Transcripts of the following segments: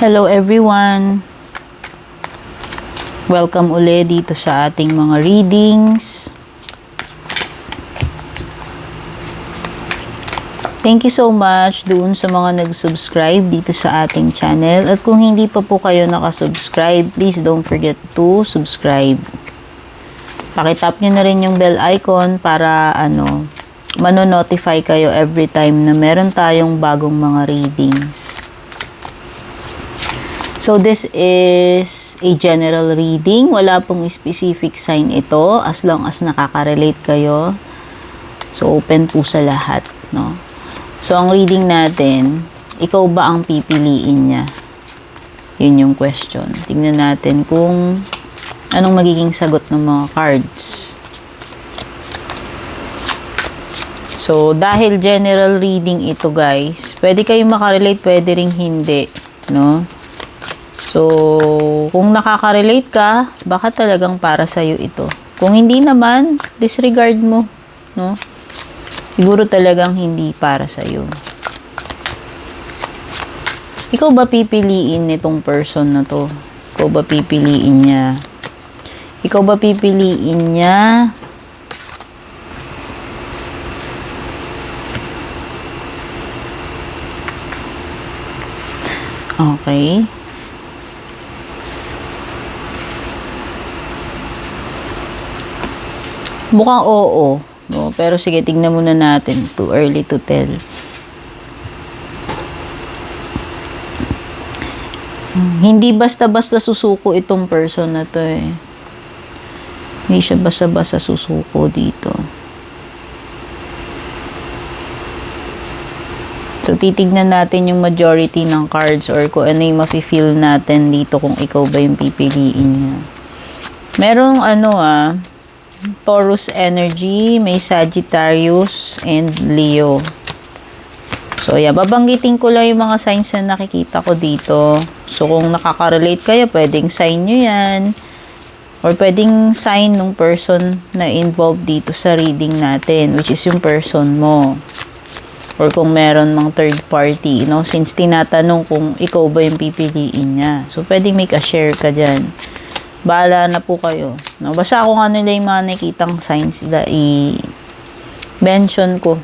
Hello everyone! Welcome ulit dito sa ating mga readings. Thank you so much doon sa mga nag-subscribe dito sa ating channel. At kung hindi pa po kayo nakasubscribe, please don't forget to subscribe. Pakitap nyo na rin yung bell icon para mano-notify kayo every time na meron tayong bagong mga readings. So, this is a general reading. Wala pong specific sign ito as long as nakaka-relate kayo. So, open po sa lahat, no? So, ang reading natin, ikaw ba ang pipiliin niya? Yun yung question. Tingnan natin kung anong magiging sagot ng mga cards. So, dahil general reading ito, guys, pwede kayong makarelate, pwede ring hindi, no? So, kung nakaka-relate ka, baka talagang para sa'yo ito. Kung hindi naman, disregard mo, no? Siguro talagang hindi para sa'yo. Ikaw ba pipiliin nitong person na to? Ikaw ba pipiliin niya? Ikaw ba pipiliin niya? Okay. Mukhang oo. No? Pero sige, tignan muna natin. Too early to tell. Hindi basta-basta susuko itong person na to eh. Hindi siya basta-basta susuko dito. So, titignan natin yung majority ng cards or kung ano yung mafe-feel natin dito kung ikaw ba yung pipiliin niya. Merong Taurus energy, may Sagittarius, and Leo. So, yeah, babanggitin ko lang yung mga signs na nakikita ko dito. So, kung nakaka-relate kayo, pwedeng sign nyo yan. Or pwedeng sign ng person na involved dito sa reading natin, which is yung person mo. Or kung meron mang third party, since tinatanong kung ikaw ba yung pipiliin niya. So, pwedeng make a share ka dyan. Bahala na po kayo. No? Basta kung ano lang yung mga nakitang signs, i-mention ko.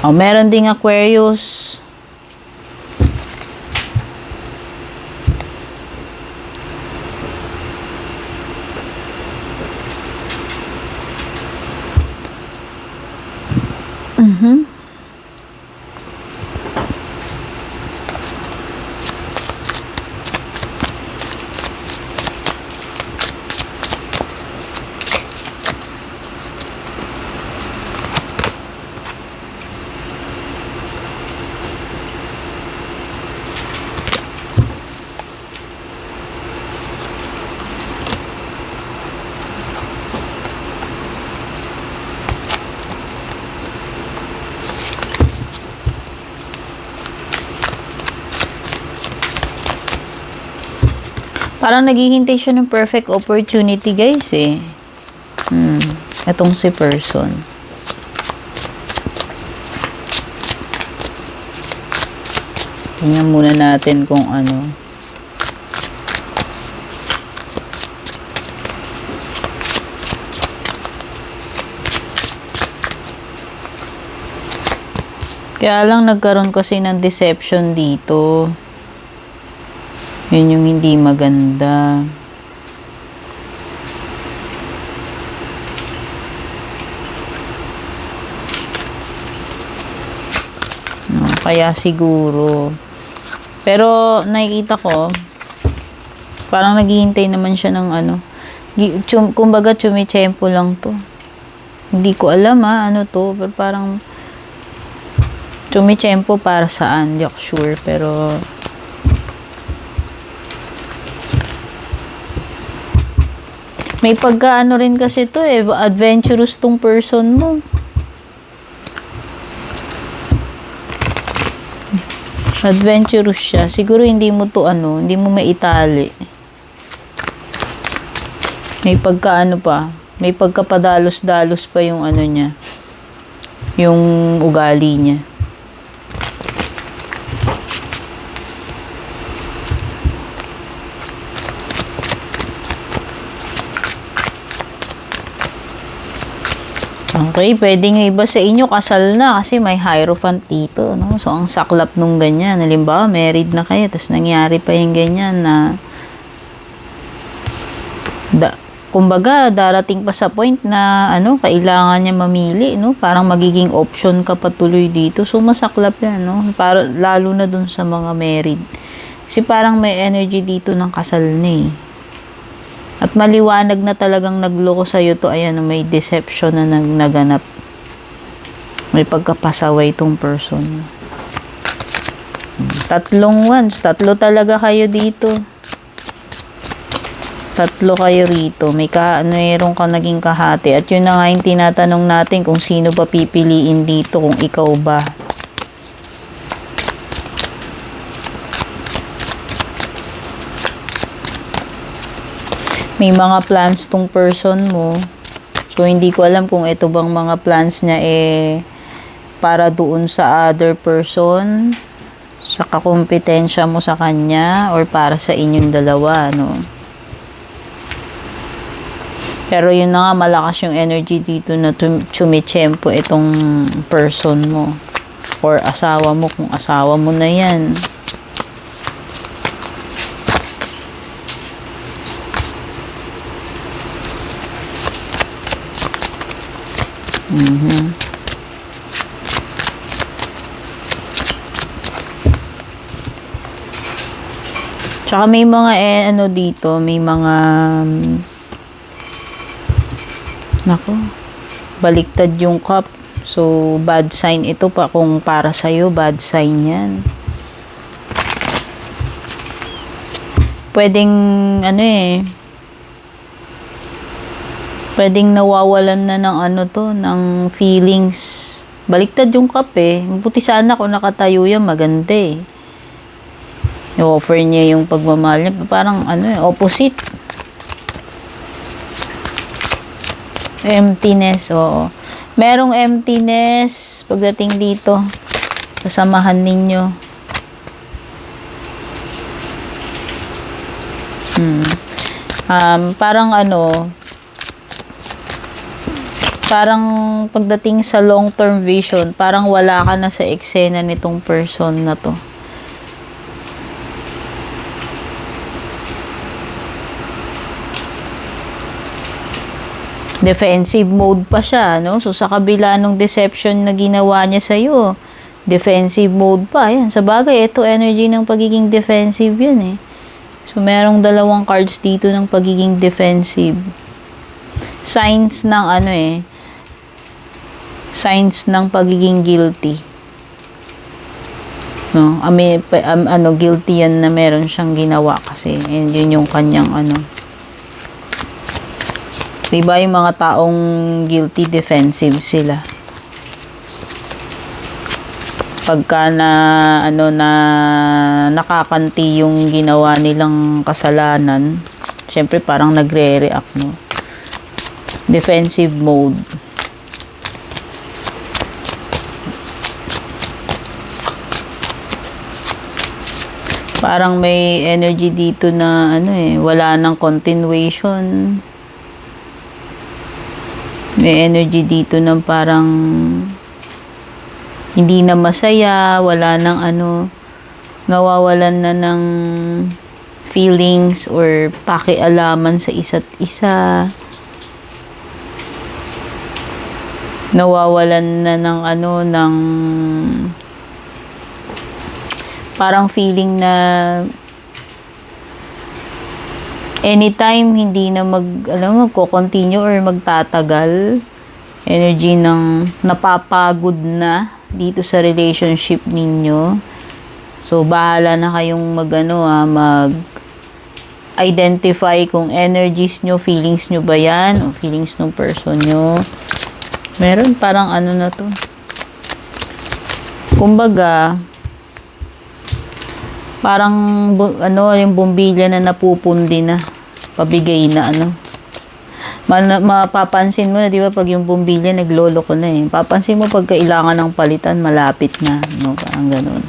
Meron ding Aquarius. Parang naghihintay siya ng perfect opportunity, guys, eh. Itong si person. Tingnan muna natin kung ano. Kaya lang nagkaroon kasi ng deception dito. Yun yung hindi maganda. No, kaya siguro. Pero nakikita ko, parang naghihintay naman siya ng kumbaga chumicempo lang to. Hindi ko alam ano to, pero parang chumicempo para saan, di ako sure, pero may pagkaano rin kasi to eh, adventurous tong person mo. Adventurous siya. Siguro hindi mo to hindi mo maitali. May pagkaano pa, may pagkapadalos-dalos pa yung niya. Yung ugali niya. Okay, pwedeng yung iba sa inyo kasal na kasi may Hierophant dito, no? So, ang saklap nung ganyan. Halimbawa, married na kayo, tapos nangyari pa yung ganyan na kumbaga, darating pa sa point na kailangan niya mamili, no? Parang magiging option ka patuloy dito. So, masaklap yan, no? Para, lalo na dun sa mga married. Kasi parang may energy dito ng kasal na eh. At maliwanag na talagang nagloko sa'yo to. Ayan, may deception na naganap. May pagkapasaway itong person. 3 ones. 3 talaga kayo dito. 3 kayo rito. Mayroon ka naging kahati. At yun na nga yung tinatanong natin kung sino ba pipiliin dito, kung ikaw ba. May mga plans tong person mo. So, hindi ko alam kung ito bang mga plans niya para doon sa other person, sa kakumpetensya mo sa kanya, or para sa inyong dalawa, no? Pero yun na nga, malakas yung energy dito na chumichempo itong person mo. Or asawa mo, kung asawa mo na yan. Tsaka may mga dito, may mga nako, baliktad yung cup. So, bad sign ito pa. Kung para sa'yo, bad sign yan. Pwedeng pwedeng nawawalan na ng ng feelings. Baliktad yung cup eh. Buti sana kung nakatayo yan, maganda eh. I-offer niya yung pagmamahal niya. Parang opposite. Emptiness, oo. Merong emptiness pagdating dito. Kasamahan ninyo. Parang pagdating sa long-term vision, parang wala ka na sa eksena nitong person na to. Defensive mode pa siya, no? So, sa kabila ng deception na ginawa niya sa'yo, defensive mode pa. Ayan, sa bagay, ito energy ng pagiging defensive yun eh. So, merong 2 cards dito ng pagiging defensive. Signs ng signs ng pagiging guilty. No? Guilty yan na meron siyang ginawa kasi. And yun yung kanyang Diba yung mga taong guilty, defensive sila. Pagka nakakanti yung ginawa nilang kasalanan, syempre parang nagre-react, no? Defensive mode. Parang may energy dito na wala nang continuation. May energy dito ng parang hindi na masaya, wala nang nawawalan na ng feelings or pakialaman sa isa't isa. Nawawalan na ng ng parang feeling na anytime hindi na magko-continue or magtatagal. Energy ng napapagod na dito sa relationship ninyo. So, bahala na kayong mag-identify kung energies nyo, feelings nyo ba yan, o feelings ng person nyo. Meron parang na to. Kumbaga, parang yung bumbilya na napupundi na, pabigay na mapapansin mo na, di ba, pag yung bumbilya naglolo ko na eh. Papansin mo pag kailangan ng palitan, malapit na, no? Parang ganun.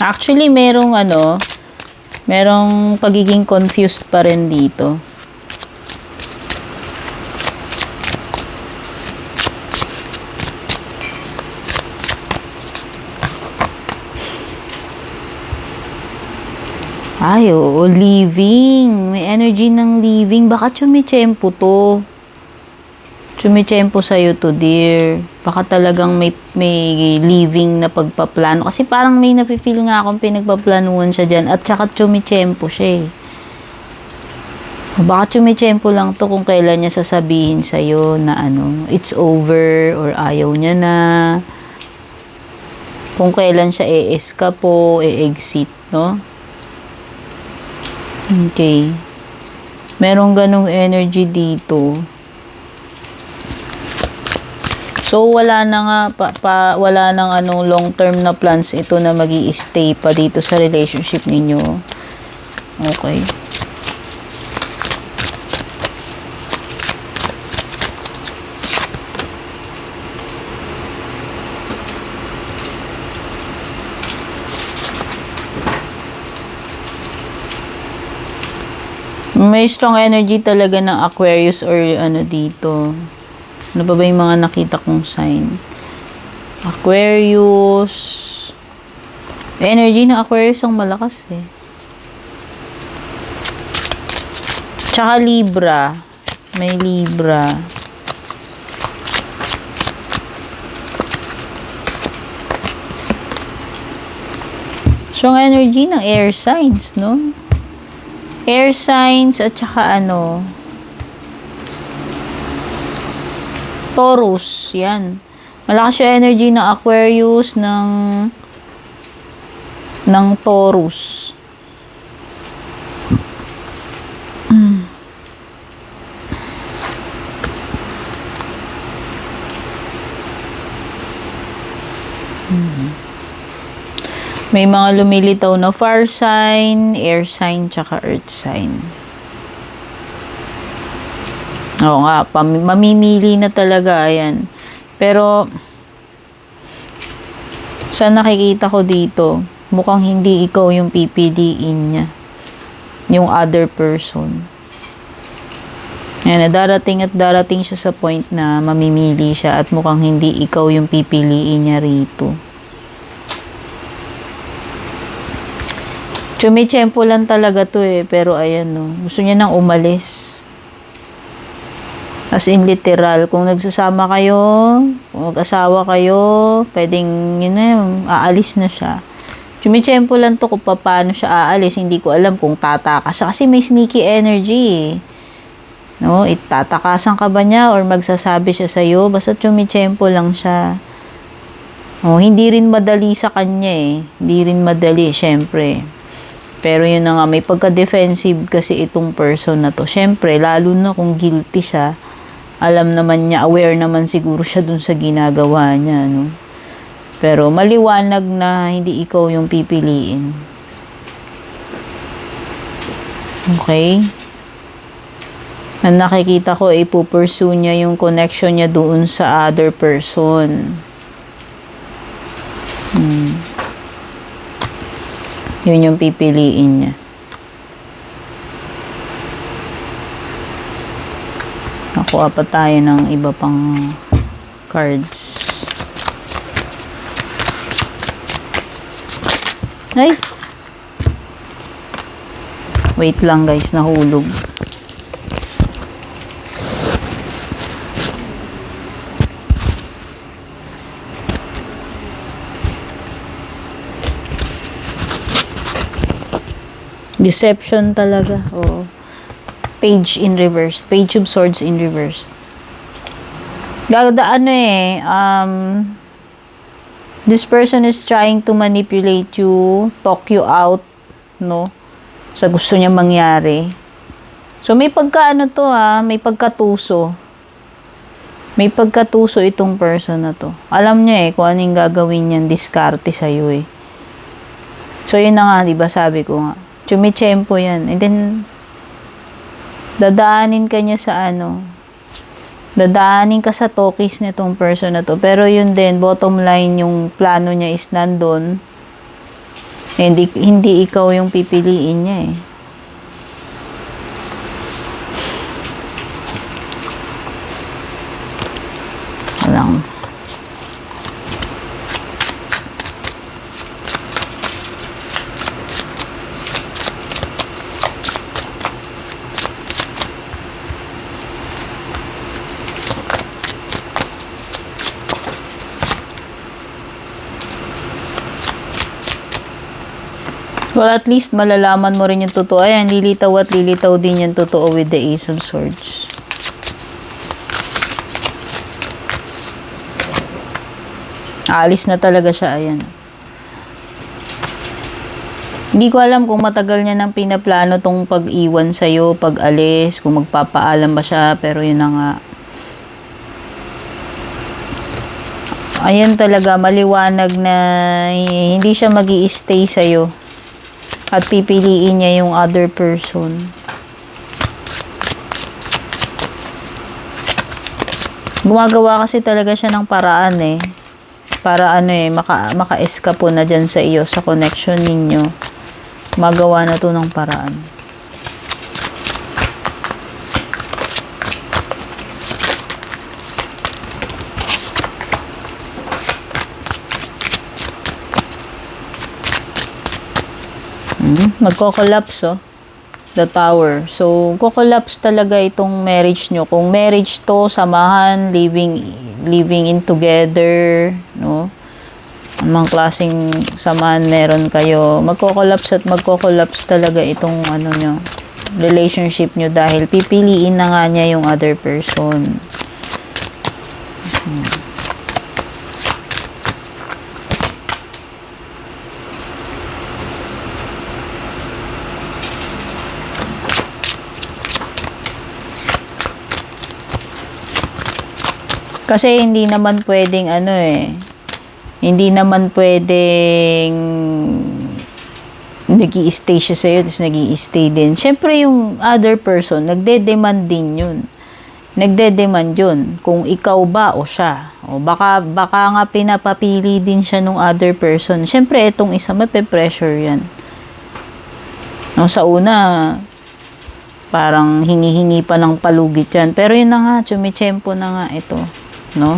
Actually, merong pagiging confused pa rin dito. Ay, oo, living. May energy ng living. Baka tsumicempo to. Tsumicempo sa'yo to, dear. Baka talagang may living na pagpaplano. Kasi parang may napifeel nga akong pinagpaplanuhan siya dyan. At saka tsumicempo siya eh. Baka tsumicempo lang to kung kailan niya sasabihin sa'yo na it's over or ayaw niya na. Kung kailan siya e-escapo, e-exit, no? Okay. Merong ganong energy dito. So, wala na nga, wala nang long-term na plans ito na magi-stay pa dito sa relationship ninyo. Okay. May strong energy talaga ng Aquarius or dito. Ano ba yung mga nakita kong sign? Aquarius. Energy ng Aquarius ang malakas eh. Tsaka Libra. May Libra. Strong energy ng air signs, no? Air signs at saka Taurus, yan. Malakas yung energy ng Aquarius, ng Taurus. May mga lumilitaw na fire sign, air sign, tsaka earth sign. Oo nga, mamimili na talaga, ayan. Pero, sa nakikita ko dito, mukhang hindi ikaw yung pipiliin niya. Yung other person. Ayan, darating siya sa point na mamimili siya at mukhang hindi ikaw yung pipiliin niya rito. Tsumicempo lang talaga to eh, pero ayan no, gusto niya nang umalis. As in literal, kung nagsasama kayo, kung mag-asawa kayo, pwedeng yun na yun, aalis na siya. Tsumicempo lang to kung paano siya aalis, hindi ko alam kung tatakas siya, kasi may sneaky energy eh. No, itatakasan ka ba niya or magsasabi siya sa'yo, basta tsumicempo lang siya. Oh, hindi rin madali sa kanya eh, hindi rin madali, syempre. Pero yun na nga, may pagka-defensive kasi itong person na to. Siyempre, lalo na kung guilty siya, alam naman niya, aware naman siguro siya dun sa ginagawa niya, no? Pero maliwanag na hindi ikaw yung pipiliin. Okay? Ang nakikita ko, ipupursue niya yung connection niya doon sa other person. Yun yung pipiliin niya. Nakuha pa tayo ng iba pang cards. Ay! Wait lang guys, nahulog. Deception talaga. Oo. Page in reverse. Page of Swords in reverse. This person is trying to manipulate you, talk you out, no? Sa gusto niya mangyari. So, may may pagkatuso. May pagkatuso itong person na to. Alam niya kung anong gagawin niyan, diskarte sa'yo eh. So, yun na nga, diba sabi ko nga. Tsumicempo yan. And then, dadaanin ka niya sa dadaanin ka sa talkies nitong person na to. Pero yun din, bottom line, yung plano niya is nandun. Hindi ikaw yung pipiliin niya eh. Walang. Well, at least malalaman mo rin yung totoo. Ayan, lilitaw at lilitaw din yung totoo with the Ace of Swords. Aalis na talaga siya, ayan. Hindi ko alam kung matagal niya nang pinaplano tong pag-iwan sa'yo, pag-alis, kung magpapaalam ba siya, pero yun na nga. Ayan talaga, maliwanag na hindi siya magi-stay sa'yo. At pipiliin niya yung other person. Gumagawa kasi talaga siya ng paraan eh. Para maka-escape na dyan sa iyo, sa connection ninyo. Magawa na to ng paraan. Magko-collapse oh. The Tower. So, ko-collapse talaga itong marriage nyo. Kung marriage to, samahan, living in together, no? Anong klaseng samahan meron kayo. Magko-collapse at magko-collapse talaga itong nyo, relationship nyo dahil pipiliin na nga niya yung other person. Kasi hindi naman pwedeng hindi naman pwedeng nag-i-stay siya sa'yo, tapos nag-i-stay din. Siyempre, yung other person, nagde-demand din yun. Nagde-demand yun. Kung ikaw ba o siya. O baka nga pinapapili din siya nung other person. Siyempre, itong isa, mape-pressure yan. No, sa una, parang hingi-hingi pa ng palugit yan. Pero yun na nga, tsumitsyempo na nga ito. No?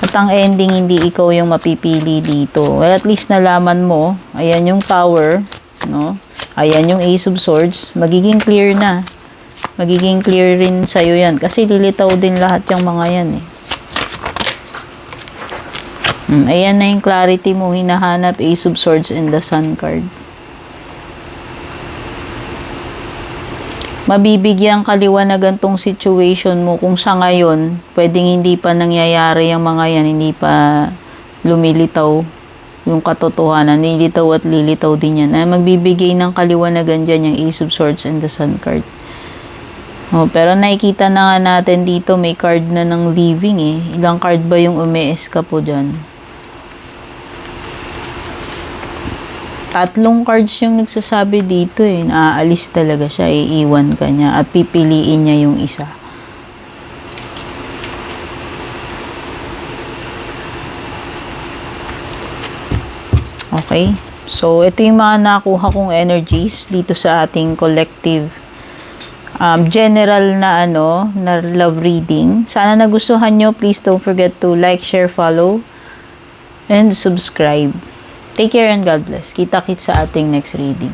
At ang ending, hindi ikaw yung mapipili dito. Well, at least nalaman mo, ayan yung Tower, no? Ayan yung Ace of Swords, magiging clear na. Magiging clear rin sa'yo yan. Kasi lilitaw din lahat yung mga yan eh. Ayan na yung clarity mo, hinahanap, Ace of Swords and the Sun card. Mabibigyan kaliwanagan tong situation mo kung sa ngayon, pwedeng hindi pa nangyayari yung mga yan, hindi pa lumilitaw yung katotohanan, lilitaw at lilitaw din yan. Magbibigay ng kaliwanagan dyan yung Ace of Swords and the Sun card. Pero nakikita na nga natin dito, may card na ng living eh. Ilang card ba yung umi-escape po dyan? 3 cards yung nagsasabi dito eh. Naaalis talaga siya, iiwan ka niya at pipiliin niya yung isa. Okay? So, ito yung mga nakuha kong energies dito sa ating collective general na na love reading. Sana nagustuhan nyo. Please don't forget to like, share, follow, and subscribe. Take care and God bless. Kita-kits sa ating next reading.